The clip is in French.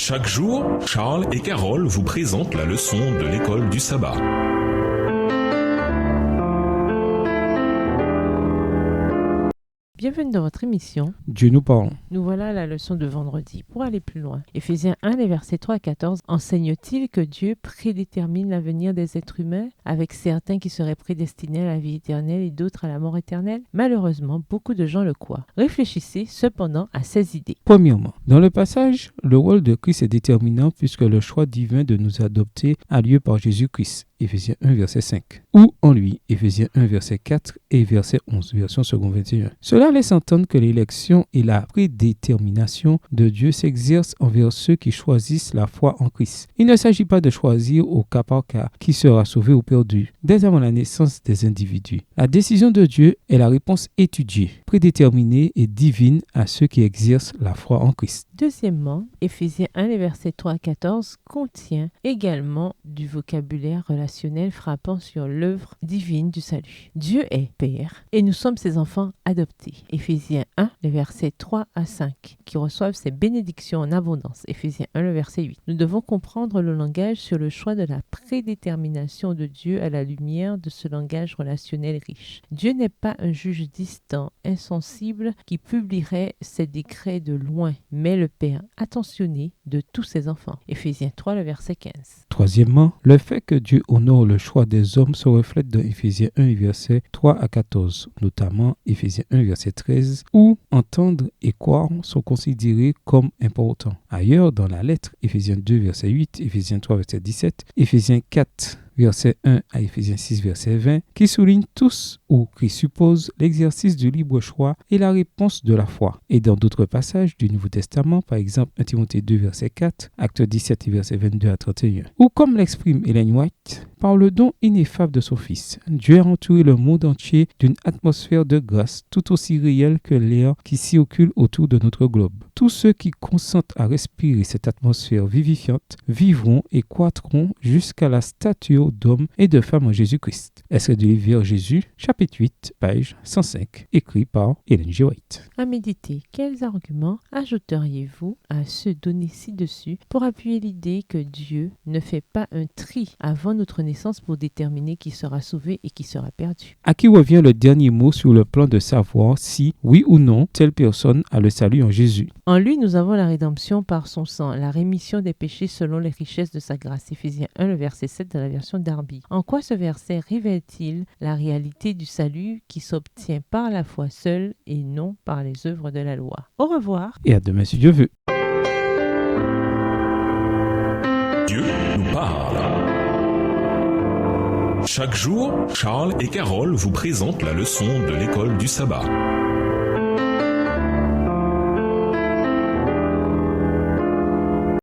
Chaque jour, Charles et Carole vous présentent la leçon de l'école du sabbat. Bienvenue dans votre émission. Dieu nous parle. Nous voilà à la leçon de vendredi. Pour aller plus loin, Éphésiens 1, les versets 3 à 14, enseigne-t-il que Dieu prédétermine l'avenir des êtres humains, avec certains qui seraient prédestinés à la vie éternelle et d'autres à la mort éternelle? Malheureusement, beaucoup de gens le croient. Réfléchissez cependant à ces idées. Premièrement, dans le passage, le rôle de Christ est déterminant puisque le choix divin de nous adopter a lieu par Jésus-Christ. Éphésiens 1, verset 5. Ou en lui, Éphésiens 1, verset 4 et verset 11, version seconde 21. Cela laisse entendre que l'élection et la prédétermination de Dieu s'exercent envers ceux qui choisissent la foi en Christ. Il ne s'agit pas de choisir au cas par cas qui sera sauvé ou perdu, dès avant la naissance des individus. La décision de Dieu est la réponse étudiée, prédéterminée et divine à ceux qui exercent la foi en Christ. Deuxièmement, Éphésiens 1, les versets 3 à 14 contient également du vocabulaire relationnel frappant sur l'œuvre divine du salut. Dieu est Père et nous sommes ses enfants adoptés. Éphésiens 1, les versets 3 à 5, qui reçoivent ses bénédictions en abondance. Éphésiens 1, le verset 8. Nous devons comprendre le langage sur le choix de la prédétermination de Dieu à la lumière de ce langage relationnel riche. Dieu n'est pas un juge distant, insensible, qui publierait ses décrets de loin, mais le Père attentionné de tous ses enfants. Éphésiens 3, le verset 15. Troisièmement, le fait que Dieu honore le choix des hommes se reflète dans Éphésiens 1, versets 3 à 14, notamment Éphésiens 1, verset 13, où entendre et croire sont considérés comme importants. Ailleurs, dans la lettre, Éphésiens 2, verset 8, Éphésiens 3, verset 17, Éphésiens 4, verset 1 à Éphésiens 6, verset 20, qui soulignent tous ou qui supposent l'exercice du libre choix et la réponse de la foi. Et dans d'autres passages du Nouveau Testament, par exemple 1 Timothée 2, verset 4, Actes 17, verset 22 à 31, ou comme l'exprime Ellen White, par le don ineffable de son Fils, Dieu a entouré le monde entier d'une atmosphère de grâce tout aussi réelle que l'air qui circule autour de notre globe. Tous ceux qui consentent à respirer cette atmosphère vivifiante vivront et croîtront jusqu'à la stature d'hommes et de femmes en Jésus-Christ. Extrait du livre Jésus, chapitre 8, page 105, écrit par Ellen G. White. À méditer, quels arguments ajouteriez-vous à ceux donnés ci-dessus pour appuyer l'idée que Dieu ne fait pas un tri avant notre naissance pour déterminer qui sera sauvé et qui sera perdu? À qui revient le dernier mot sur le plan de savoir si, oui ou non, telle personne a le salut en Jésus? En lui, nous avons la rédemption par son sang, la rémission des péchés selon les richesses de sa grâce. Éphésiens 1, le verset 7 de la version Darby. En quoi ce verset révèle-t-il la réalité du salut qui s'obtient par la foi seule et non par les œuvres de la loi? Au revoir. Et à demain si Dieu veut. Dieu nous parle. Chaque jour, Charles et Carole vous présentent la leçon de l'école du sabbat.